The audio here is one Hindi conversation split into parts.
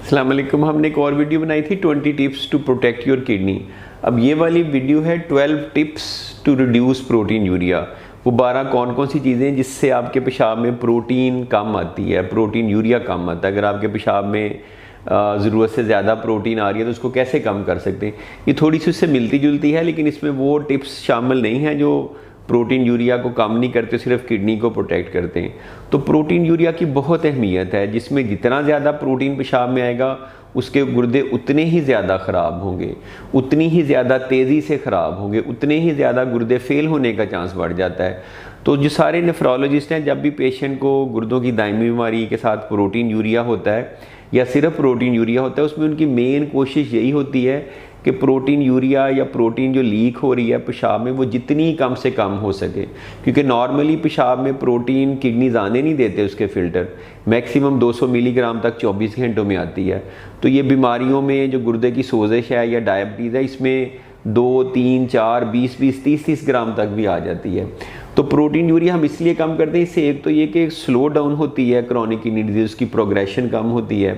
अस्सलाम वालेकुम। हमने एक और वीडियो बनाई थी 20 tips to protect your kidney. अब ये वाली वीडियो है 12 tips to reduce protein urea. वो 12 कौन कौन सी चीज़ें जिससे आपके पेशाब में प्रोटीन कम आती है, प्रोटीन यूरिया कम आता है। अगर आपके पेशाब में ज़रूरत से ज़्यादा प्रोटीन आ रही है तो उसको कैसे कम कर सकते हैं। ये थोड़ी सी उससे मिलती जुलती है, लेकिन इसमें वो टिप्स शामिल नहीं हैं जो प्रोटीन यूरिया को कम नहीं करते, सिर्फ किडनी को प्रोटेक्ट करते हैं। तो प्रोटीन यूरिया की बहुत अहमियत है, जिसमें जितना ज़्यादा प्रोटीन पेशाब में आएगा उसके गुर्दे उतने ही ज़्यादा ख़राब होंगे, उतनी ही ज़्यादा तेज़ी से ख़राब होंगे, उतने ही ज़्यादा गुर्दे फेल होने का चांस बढ़ जाता है। तो जो सारे नेफ्रोलॉजिस्ट हैं, जब भी पेशेंट को गुर्दों की दायमी बीमारी के साथ प्रोटीन यूरिया होता है या सिर्फ प्रोटीन यूरिया होता है, उसमें उनकी मेन कोशिश यही होती है कि प्रोटीन यूरिया या प्रोटीन जो लीक हो रही है पेशाब में वो जितनी कम से कम हो सके, क्योंकि नॉर्मली पेशाब में प्रोटीन किडनीज आने नहीं देते, उसके फ़िल्टर मैक्सिमम 200 मिलीग्राम तक 24 घंटों में आती है। तो ये बीमारियों में जो गुर्दे की सोजिश है या डायबिटीज़ है, इसमें 2, 3, 4, 20, 30 ग्राम तक भी आ जाती है। तो प्रोटीन यूरिया हम इसलिए कम करते हैं, इससे एक तो ये कि स्लो डाउन होती है क्रॉनिक किडनी डिजीज़ की प्रोग्रेशन कम होती है।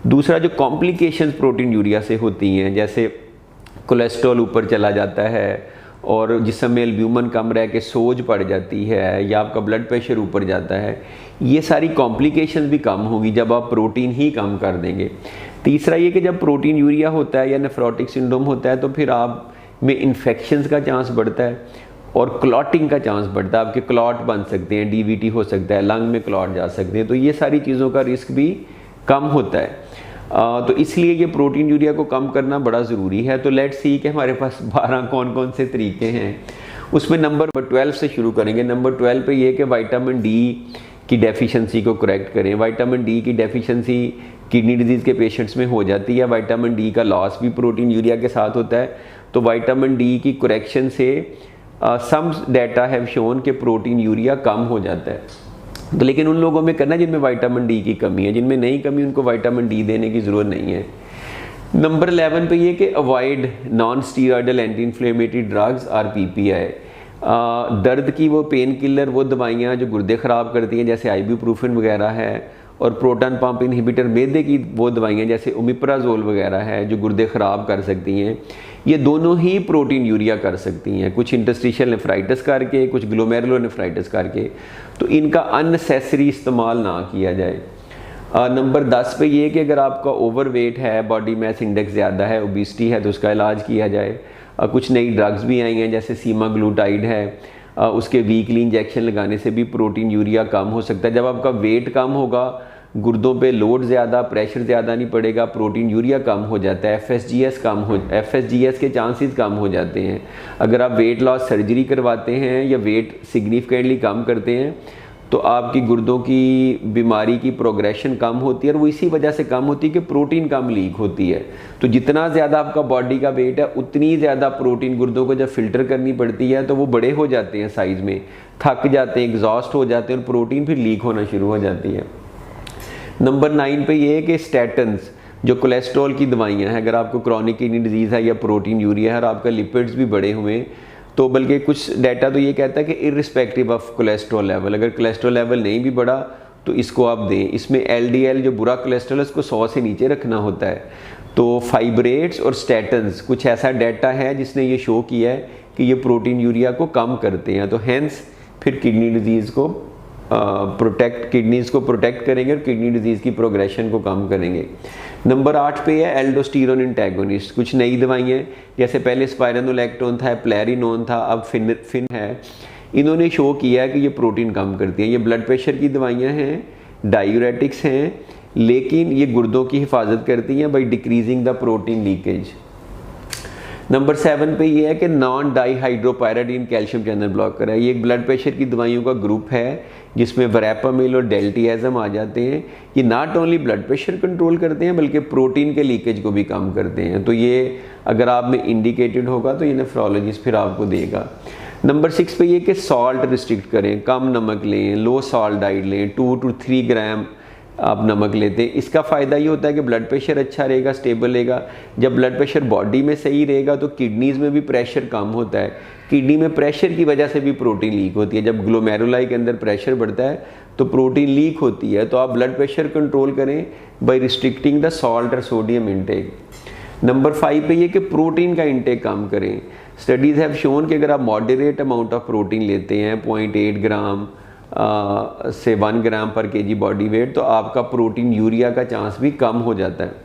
दूसरा, जो कॉम्प्लिकेशंस प्रोटीन यूरिया से होती हैं, जैसे कोलेस्ट्रॉल ऊपर चला जाता है और जिसम में एल्ब्यूमिन कम रह के सोज पड़ जाती है या आपका ब्लड प्रेशर ऊपर जाता है, ये सारी कॉम्प्लिकेशंस भी कम होगी जब आप प्रोटीन ही कम कर देंगे। तीसरा ये कि जब प्रोटीन यूरिया होता है या नेफ्रोटिक सिंड्रोम होता है तो फिर आप में इन्फेक्शंस का चांस बढ़ता है और क्लॉटिंग का चांस बढ़ता है। आपके क्लॉट बन सकते हैं, डीवीटी हो सकता है, लंग में क्लॉट जा सकते हैं। तो ये सारी चीज़ों का रिस्क भी कम होता है। तो इसलिए ये प्रोटीन यूरिया को कम करना बड़ा ज़रूरी है। तो लेट्स सी कि हमारे पास 12 कौन कौन से तरीके हैं। उसमें नंबर 12 से शुरू करेंगे। नंबर 12 पे ये कि विटामिन डी की डेफिशिएंसी को करेक्ट करें। विटामिन डी की डेफिशिएंसी किडनी डिजीज़ के पेशेंट्स में हो जाती है। विटामिन डी का लॉस भी प्रोटीन यूरिया के साथ होता है। तो विटामिन डी की करेक्शन से सम डाटा हैव शोन कि प्रोटीन यूरिया कम हो जाता है। तो लेकिन उन लोगों में करना जिनमें विटामिन डी की कमी है, जिनमें नहीं कमी उनको विटामिन डी देने की ज़रूरत नहीं है। नंबर 11 पे ये कि avoid non steroidal anti inflammatory drugs or PPI. दर्द की वो पेन किलर, वो दवाइयाँ जो गुर्दे ख़राब करती हैं जैसे आइबुप्रोफेन वगैरह है, और प्रोटॉन पंप इनहिबिटर मैदे की वो दवाइयाँ जैसे ओमिप्राजोल वगैरह है जो गुर्दे ख़राब कर सकती हैं, ये दोनों ही प्रोटीन यूरिया कर सकती हैं, कुछ इंटरस्टिशियल नेफ्राइटिस करके, कुछ ग्लोमेरुलोनेफ्राइटिस करके। तो इनका अननेसेसरी इस्तेमाल ना किया जाए। नंबर 10 पे ये कि अगर आपका ओवरवेट है, बॉडी मास इंडेक्स ज़्यादा है, ओबिसिटी है, तो उसका इलाज किया जाए। कुछ नई ड्रग्स भी आई हैं जैसे सीमाग्लूटाइड है, उसके वीकली इंजेक्शन लगाने से भी प्रोटीन यूरिया कम हो सकता है। जब आपका वेट कम होगा, गुर्दों पे लोड ज़्यादा, प्रेशर ज़्यादा नहीं पड़ेगा, प्रोटीन यूरिया कम हो जाता है, एफएसजीएस के चांसेस कम हो जाते हैं। अगर आप वेट लॉस सर्जरी करवाते हैं या वेट सिग्निफिकेंटली कम करते हैं तो आपकी गुर्दों की बीमारी की प्रोग्रेशन कम होती है, और वो इसी वजह से कम होती है कि प्रोटीन कम लीक होती है। तो जितना ज़्यादा आपका बॉडी का वेट है उतनी ज़्यादा प्रोटीन गुर्दों को जब फिल्टर करनी पड़ती है तो वो बड़े हो जाते हैं साइज़ में, थक जाते हैं, एग्जॉस्ट हो जाते हैं और प्रोटीन फिर लीक होना शुरू हो जाती है। नंबर 9 पे ये है कि स्टैटन्स जो कोलेस्ट्रॉल की दवाइयाँ हैं, अगर आपको क्रॉनिक किडनी डिजीज़ है या प्रोटीन यूरिया है और आपका लिपिड्स भी बढ़े हुए हैं, तो बल्कि कुछ डाटा तो ये कहता है कि इर्रिस्पेक्टिव ऑफ कोलेस्ट्रॉल लेवल, अगर कोलेस्ट्रॉल लेवल नहीं भी बढ़ा तो इसको आप दें। इसमें एलडीएल जो बुरा कोलेस्ट्रॉल है उसको 100 से नीचे रखना होता है। तो फाइब्रेट्स और स्टैटन्स कुछ ऐसा डाटा है जिसने ये शो किया है कि ये प्रोटीन यूरिया को कम करते हैं। तो हैंस फिर किडनी डिजीज़ को किडनीज़ को प्रोटेक्ट करेंगे और किडनी डिजीज़ की प्रोग्रेशन को कम करेंगे। नंबर 8 पे है एल्डोस्टेरोन एंटागोनिस्ट। कुछ नई दवाइयाँ जैसे पहले स्पाइरानोलैक्टोन था, प्लेरिनोन था, अब फिन है। इन्होंने शो किया है कि ये प्रोटीन कम करती हैं। ये ब्लड प्रेशर की दवाइयाँ हैं, डायूरेटिक्स हैं, लेकिन ये गुर्दों की हिफाजत करती हैं by decreasing the protein leakage. Number 7 पे ये है कि नॉन डाईहाइड्रोपायराडीन कैल्शियम चैनल ब्लॉकर है। ये एक ब्लड प्रेशर की दवाइयों का ग्रुप है जिसमें वरैपामिल और डेल्टियाज़म आ जाते हैं। ये not only blood pressure control करते हैं बल्कि प्रोटीन के लीकेज को भी कम करते हैं। तो ये अगर आप में इंडिकेटेड होगा तो ये नेफ्रोलॉजिस्ट फिर आपको देगा। नंबर 6 पे ये कि सॉल्ट रिस्ट्रिक्ट करें, कम नमक लें, लो सॉल्ट डाइट लें, 2 to 3 ग्राम आप नमक लेते हैं। इसका फ़ायदा ये होता है कि ब्लड प्रेशर अच्छा रहेगा, स्टेबल रहेगा। जब ब्लड प्रेशर बॉडी में सही रहेगा तो किडनीज़ में भी प्रेशर कम होता है। किडनी में प्रेशर की वजह से भी प्रोटीन लीक होती है। जब ग्लोमेरुलाई के अंदर प्रेशर बढ़ता है तो प्रोटीन लीक होती है, तो आप ब्लड प्रेशर कंट्रोल करें बाय रिस्ट्रिक्टिंग द सॉल्ट और सोडियम इनटेक। नंबर 5 पे ये कि प्रोटीन का इंटेक कम करें। स्टडीज़ हैव शोन कि अगर आप मॉडरेट अमाउंट ऑफ प्रोटीन लेते हैं 0.8 ग्राम से 1 ग्राम पर केजी बॉडी वेट, तो आपका प्रोटीन यूरिया का चांस भी कम हो जाता है।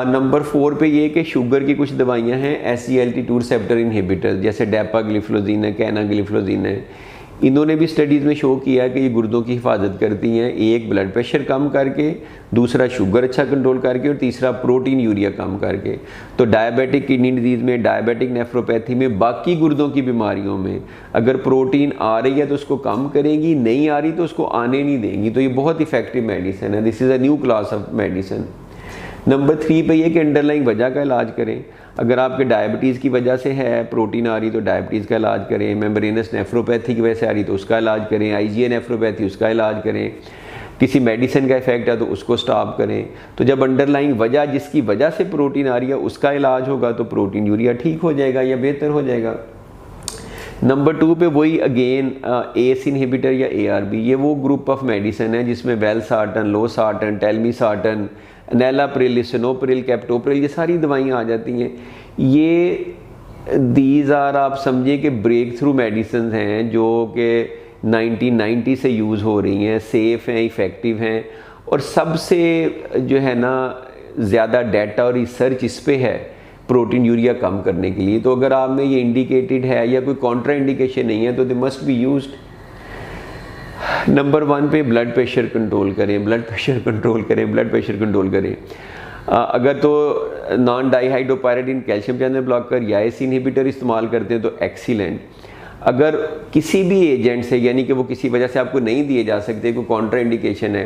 नंबर 4 पे ये कि शुगर की कुछ दवाइयाँ हैं SGLT2 रिसेप्टर इनहिबिटर, जैसे डेपाग्लिफ्लोजिन है, कैनाग्लिफ्लोजिन है। इन्होंने भी स्टडीज़ में शो किया है कि ये गुर्दों की हिफाजत करती हैं, एक ब्लड प्रेशर कम करके, दूसरा शुगर अच्छा कंट्रोल करके, और तीसरा प्रोटीन यूरिया कम करके। तो डायबिटिक किडनी डिजीज़ में, डायबिटिक नेफ्रोपैथी में, बाकी गुर्दों की बीमारियों में अगर प्रोटीन आ रही है तो उसको कम करेंगी, नहीं आ रही तो उसको आने नहीं देंगी। तो ये बहुत इफेक्टिव मेडिसिन है। This is a new class of medicine. Number 3 पे ये कि अंडरलाइंग वजह का इलाज करें। अगर आपके डायबिटीज़ की वजह से है प्रोटीन आ रही तो डायबिटीज़ का इलाज करें, मेम्ब्रेनस नेफ्रोपैथी की वजह से आ रही तो उसका इलाज करें, IgA नेफ्रोपैथी उसका इलाज करें, किसी मेडिसिन का इफेक्ट है तो उसको स्टॉप करें। तो जब अंडरलाइंग वजह जिसकी वजह से प्रोटीन आ रही है उसका इलाज होगा तो प्रोटीन यूरिया ठीक हो जाएगा या बेहतर हो जाएगा। नंबर 2 पे वही अगेन ACE इनहिबिटर या ARB, ये वो ग्रुप ऑफ मेडिसिन है जिसमें valsartan, losartan, telmisartan, enalapril, lisinopril, captopril, ये सारी दवाइयाँ आ जाती हैं। ये दीज आर, आप समझिए कि ब्रेक थ्रू मेडिसिन हैं जो कि 1990 से यूज़ हो रही हैं, सेफ़ हैं, इफ़ेक्टिव हैं, और सबसे जो है ना ज़्यादा डाटा और रिसर्च इस पे है प्रोटीन यूरिया कम करने के लिए। तो अगर आप में ये इंडिकेटेड है या कोई कॉन्ट्रा इंडिकेशन नहीं है तो they must be used. Number 1 पे ब्लड प्रेशर कंट्रोल करें, ब्लड प्रेशर कंट्रोल करें, ब्लड प्रेशर कंट्रोल करें। अगर तो नॉन डाईहाइड्रोपायरिडीन कैल्शियम चैनल ब्लॉकर या ACE इनहिबिटर इस्तेमाल करते हैं तो एक्सीलेंट। अगर किसी भी एजेंट से, यानी कि वो किसी वजह से आपको नहीं दिए जा सकते, कोई कॉन्ट्रा इंडिकेशन है,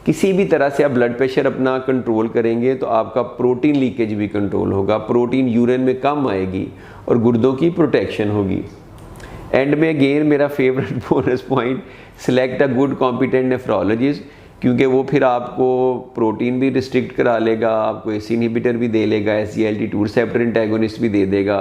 किसी भी तरह से आप ब्लड प्रेशर अपना कंट्रोल करेंगे तो आपका प्रोटीन लीकेज भी कंट्रोल होगा, प्रोटीन यूरिन में कम आएगी और गुर्दों की प्रोटेक्शन होगी। एंड में अगेन मेरा favourite bonus point, select a good competent nephrologist, क्योंकि वो फिर आपको प्रोटीन भी रिस्ट्रिक्ट करा लेगा, आपको ACE इनहिबिटर भी दे लेगा, SGLT2 रिसेप्टर एंटागोनिस्ट भी दे देगा,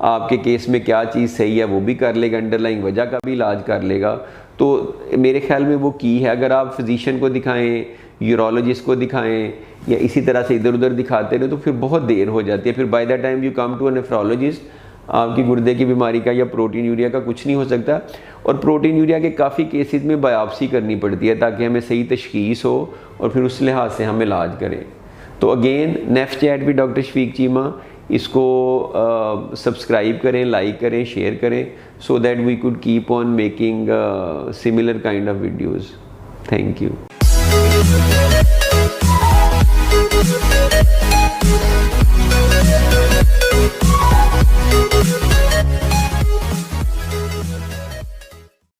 आपके केस में क्या चीज़ सही है वो भी कर लेगा, अंडरलाइंग वजह का भी इलाज कर लेगा। तो मेरे ख्याल में वो की है। अगर आप फिजिशियन को दिखाएं, यूरोलॉजिस्ट को दिखाएं, या इसी तरह से इधर उधर दिखाते रहे तो फिर बहुत देर हो जाती है। फिर by the time you come to a nephrologist, आपकी गुर्दे की बीमारी का या प्रोटीन यूरिया का कुछ नहीं हो सकता। और प्रोटीन यूरिया के काफ़ी केसेस में बायोप्सी करनी पड़ती है ताकि हमें सही तशखीस हो और फिर उस लिहाज से हम इलाज करें। तो अगेन नेफ्चैट भी डॉक्टर शफीक चीमा, इसको सब्सक्राइब करें, लाइक करें, शेयर करें, so that we could keep on making similar kind of videos. Thank you.